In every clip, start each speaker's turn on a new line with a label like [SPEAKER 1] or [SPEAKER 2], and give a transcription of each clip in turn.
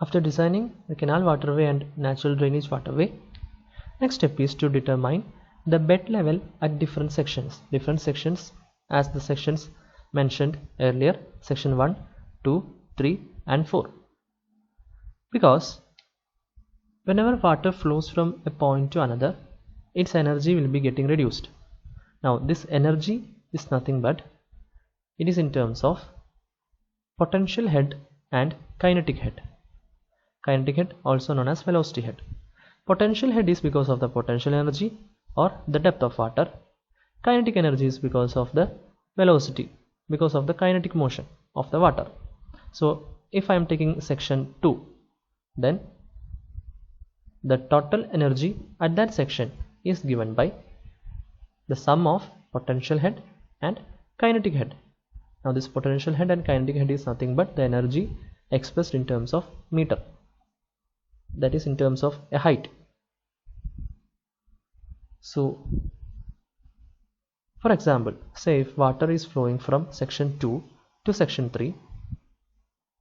[SPEAKER 1] After designing the canal waterway and natural drainage waterway, next step is to determine the bed level at different sections. Different sections as the sections mentioned earlier, section 1, 2, 3 and 4. Because whenever water flows from a point to another, its energy will be getting reduced. Now this energy is nothing but it is in terms of potential head and kinetic head. Kinetic head also known as velocity head. Potential head is because of the potential energy or the depth of water. Kinetic energy is because of the velocity, because of the kinetic motion of the water. So if I am taking section 2, then the total energy at that section is given by the sum of potential head and kinetic head. Now this potential head and kinetic head is nothing but the energy expressed in terms of meter, that is in terms of a height. So for example, say if water is flowing from section 2 to section 3,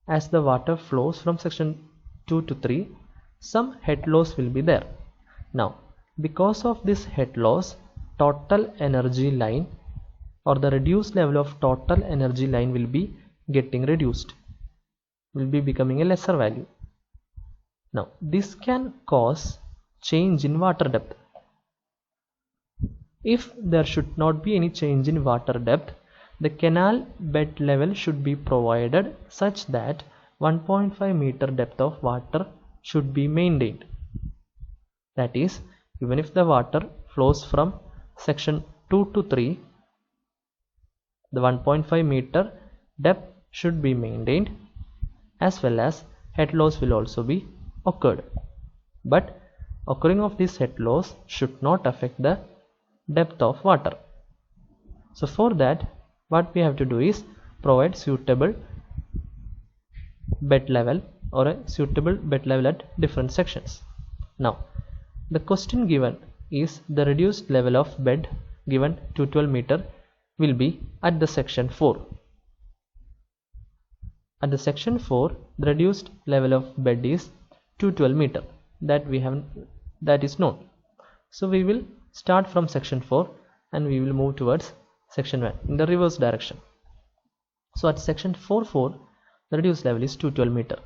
[SPEAKER 1] as the water flows from section 2 to 3, some head loss will be there. Now because of this head loss, total energy line or the reduced level of total energy line will be getting reduced, will be becoming a lesser value. Now this can cause change in water depth. If there should not be any change in water depth, the canal bed level should be provided such that 1.5 meter depth of water should be maintained. That is, even if the water flows from section 2 to 3, the 1.5 meter depth should be maintained, as well as head loss will also be occurred. But occurring of this head loss should not affect the depth of water. So for that, what we have to do is provide suitable bed level or a suitable bed level at different sections. Now the question given is the reduced level of bed given 212 meter will be at the section 4. At the section 4, the reduced level of bed is 212 meter, that is known. So we will start from section 4 and we will move towards section 1 in the reverse direction. So at section 4.4, the reduced level is 212 meter.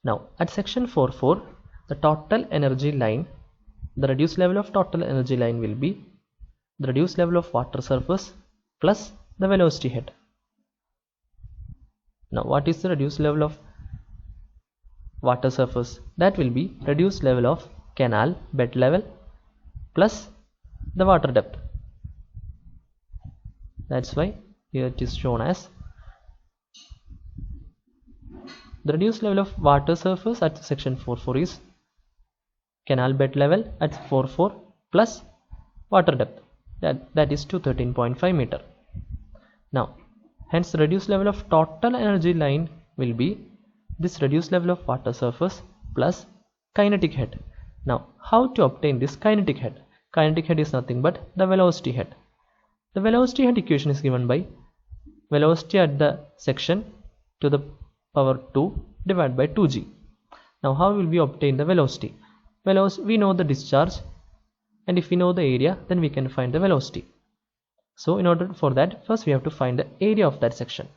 [SPEAKER 1] Now at section 4.4, the total energy line, the reduced level of total energy line will be the reduced level of water surface plus the velocity head. Now what is the reduced level of water surface? That will be reduced level of canal bed level plus the water depth. That's why here it is shown as the reduced level of water surface at section 4.4 is canal bed level at 4.4 plus water depth, that is 213.5 meter. Now hence the reduced level of total energy line will be this reduced level of water surface plus kinetic head. Now how to obtain this kinetic head? Kinetic head is nothing but the velocity head. The velocity head equation is given by velocity at the section to the power 2 divided by 2g. Now how will we obtain the velocity? We know the discharge, and if we know the area, then we can find the velocity. So in order for that, first we have to find the area of that section.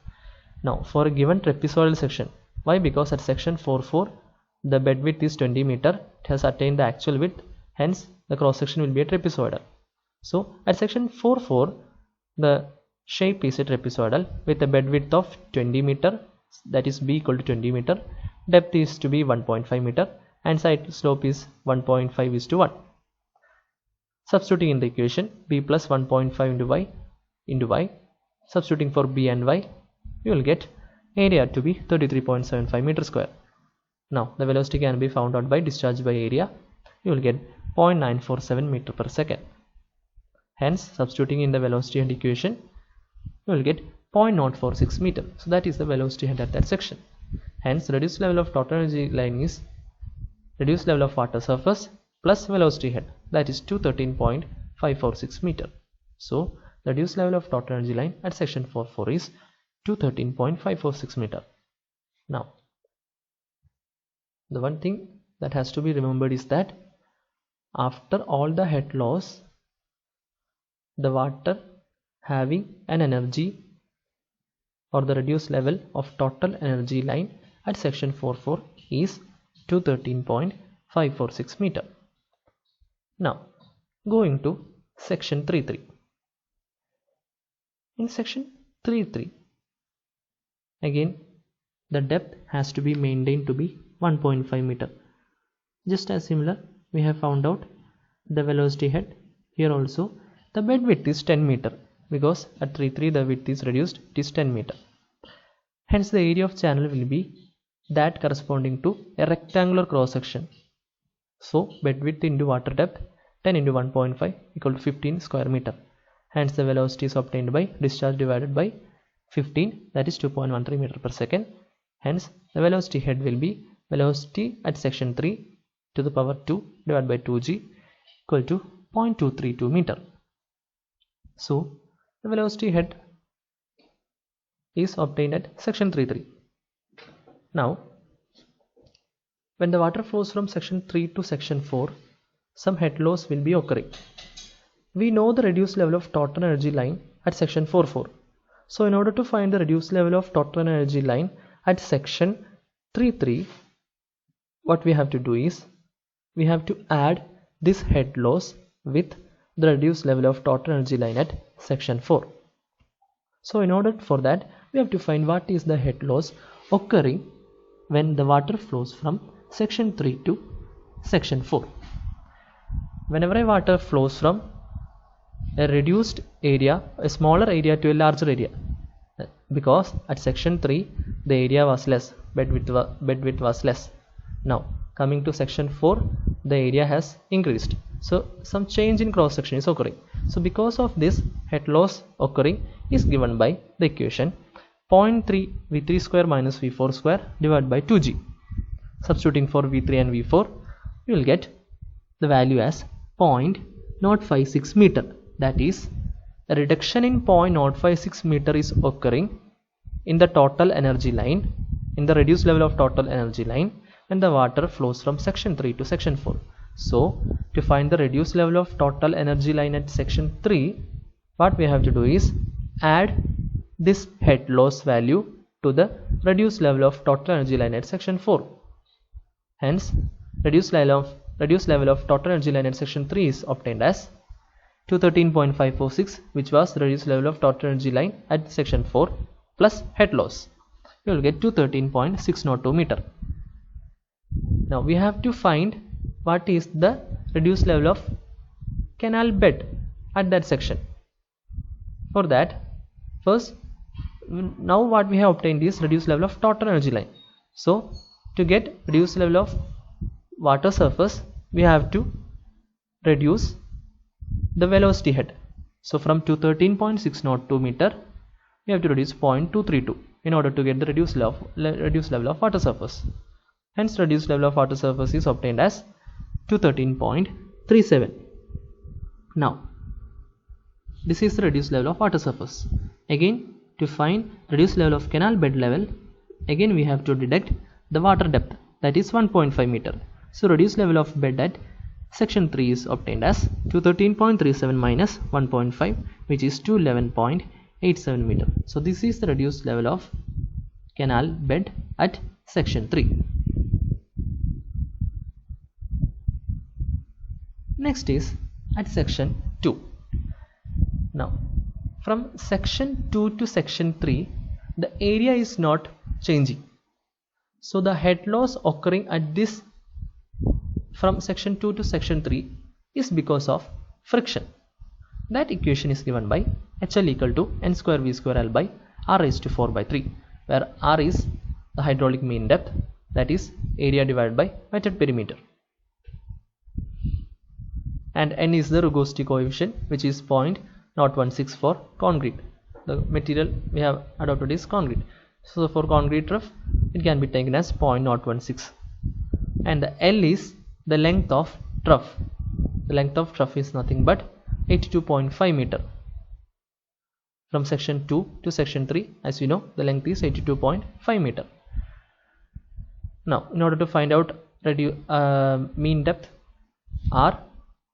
[SPEAKER 1] Now for a given trapezoidal section, why? Because at section 4.4 the bed width is 20 meter, it has attained the actual width, hence the cross section will be a trapezoidal. So at section 4.4 the shape is a trapezoidal with a bed width of 20 meter, that is b equal to 20 meter, depth is to be 1.5 meter and side slope is 1.5:1. Substituting in the equation b plus 1.5 into y, substituting for b and y, you will get area to be 33.75 meter square. Now the velocity can be found out by discharge by area. You will get 0.947 meter per second. Hence substituting in the velocity head equation, you will get 0.046 meter. So that is the velocity head at that section. Hence reduced level of total energy line is reduced level of water surface plus velocity head, that is 213.546 meter. So the reduced level of total energy line at section 4.4 is 213.546 meter. Now The one thing that has to be remembered is that after all the head loss, the water having an energy or the reduced level of total energy line at section 44 is 213.546 meter. Now going to section 33. In section 33, again the depth has to be maintained to be 1.5 meter. Just as similar, we have found out the velocity head. Here also the bed width is 10 meter, because at 33 the width is reduced, it is 10 meter. Hence the area of channel will be that corresponding to a rectangular cross section. So bed width into water depth 10 into 1.5 equal to 15 square meter. Hence the velocity is obtained by discharge divided by 15, that is 2.13 meter per second. Hence the velocity head will be velocity at section 3 to the power 2 divided by 2g equal to 0.232 meter. So the velocity head is obtained at section 33. Now when the water flows from section 3 to section 4, some head loss will be occurring. We know the reduced level of total energy line at section 44. So in order to find the reduced level of total energy line at section 33, what we have to do is we have to add this head loss with the reduced level of total energy line at section 4. So in order for that, we have to find what is the head loss occurring when the water flows from section 3 to section 4. Whenever a water flows from a reduced area, a smaller area to a larger area, because at section 3 the area was less, bed width was less. Now coming to section 4, the area has increased, so some change in cross section is occurring. So because of this, head loss occurring is given by the equation 0.3 v3 square minus v4 square divided by 2g. Substituting for v3 and v4, you will get the value as 0.056 meter. That is, a reduction in 0.056 meter is occurring in the total energy line, in the reduced level of total energy line, when the water flows from section 3 to section 4. So to find the reduced level of total energy line at section 3, what we have to do is add this head loss value to the reduced level of total energy line at section 4. Hence reduced level of total energy line at section 3 is obtained as 213.546, which was the reduced level of total energy line at section 4 plus head loss. You will get 213.602 meter. Now we have to find what is the reduced level of canal bed at that section. For that, first, now what we have obtained is reduced level of total energy line. So to get reduced level of water surface, we have to reduce the velocity head. So from 213.602 meter, we have to reduce 0.232 in order to get the reduced level of water surface. Hence reduced level of water surface is obtained as 213.37. Now this is the reduced level of water surface. Again, to find reduced level of canal bed level, again we have to deduct the water depth, that is 1.5 meter. So reduced level of bed at section 3 is obtained as 213.37 minus 1.5, which is 211.87 meter. So this is the reduced level of canal bed at section 3. Next is at section 2. Now from section 2 to section 3, the area is not changing. So the head loss occurring at this from section 2 to section 3 is because of friction. That equation is given by HL equal to n square v square L by r raised to 4 by 3, where r is the hydraulic mean depth, that is area divided by wetted perimeter, and n is the rugosity coefficient, which is 0.016 for concrete. The material we have adopted is concrete, so for concrete rough it can be taken as 0.016, and the L is the length of trough. The length of trough is nothing but 82.5 meter. From section 2 to section 3, as you know, the length is 82.5 meter. Now in order to find out mean depth R,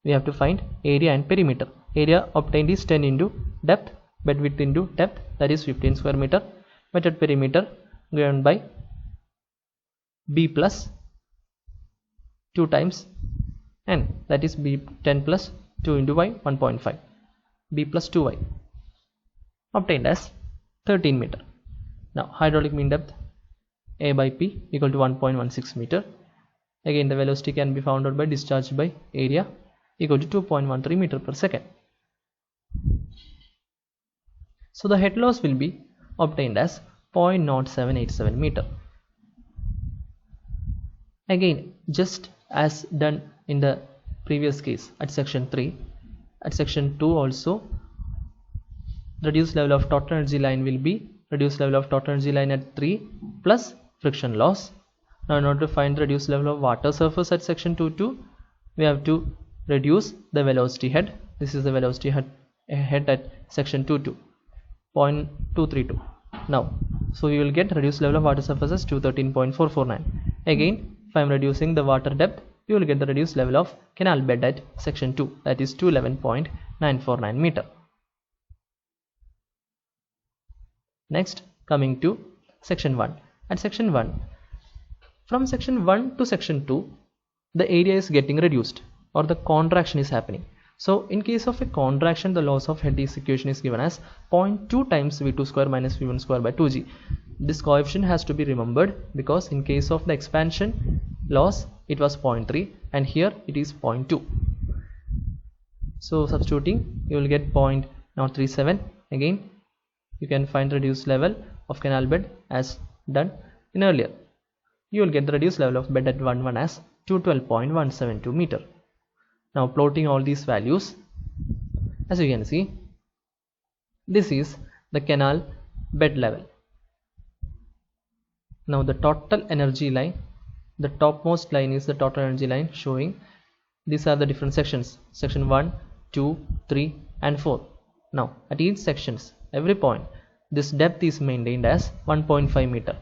[SPEAKER 1] we have to find area and perimeter. Area obtained is 10 into depth, bed width into depth, that is 15 square meter. Measured perimeter given by b plus 2 times n, that is b 10 plus 2 into y 1.5, b plus 2y, obtained as 13 meter. Now hydraulic mean depth A by P equal to 1.16 meter. Again the velocity can be found out by discharge by area equal to 2.13 meter per second. So the head loss will be obtained as 0.0787 meter. Again, just as done in the previous case at section 3, at section 2 also, reduced level of total energy line will be reduced level of total energy line at 3 plus friction loss. Now in order to find the reduced level of water surface at section 2.2, we have to reduce the velocity head. This is the velocity head at section 2.2, 0.232. Now so we will get reduced level of water surface as 213.449. Again, if I am reducing the water depth, you will get the reduced level of canal bed at section 2, that is 211.949 meter. Next, coming to section 1. At section 1, from section 1 to section 2, the area is getting reduced or the contraction is happening. So in case of a contraction, the loss of head equation is given as 0.2 times v2 square minus v1 square by 2g. This coefficient has to be remembered because in case of the expansion loss it was 0.3 and here it is 0.2. So substituting, you will get 0.037. Again, you can find the reduced level of canal bed as done in earlier. You will get the reduced level of bed at 1 as 212.172 meter. Now plotting all these values, as you can see, this is the canal bed level. Now the total energy line, the topmost line is the total energy line showing these are the different sections, section 1, 2, 3 and 4. Now at each sections, every point, this depth is maintained as 1.5 meter.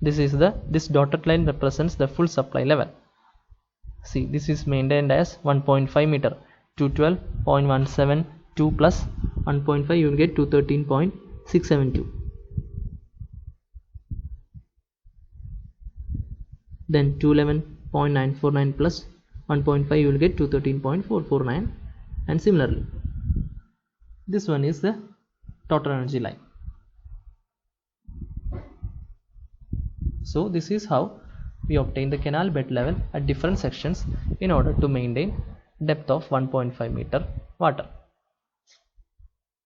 [SPEAKER 1] This dotted line represents the full supply level. See, this is maintained as 1.5 meter. 212.172 plus 1.5, you will get 213.672. Then 211.949 plus 1.5, you will get 213.449, and similarly this one is the total energy line. So this is how we obtain the canal bed level at different sections in order to maintain depth of 1.5 meter water.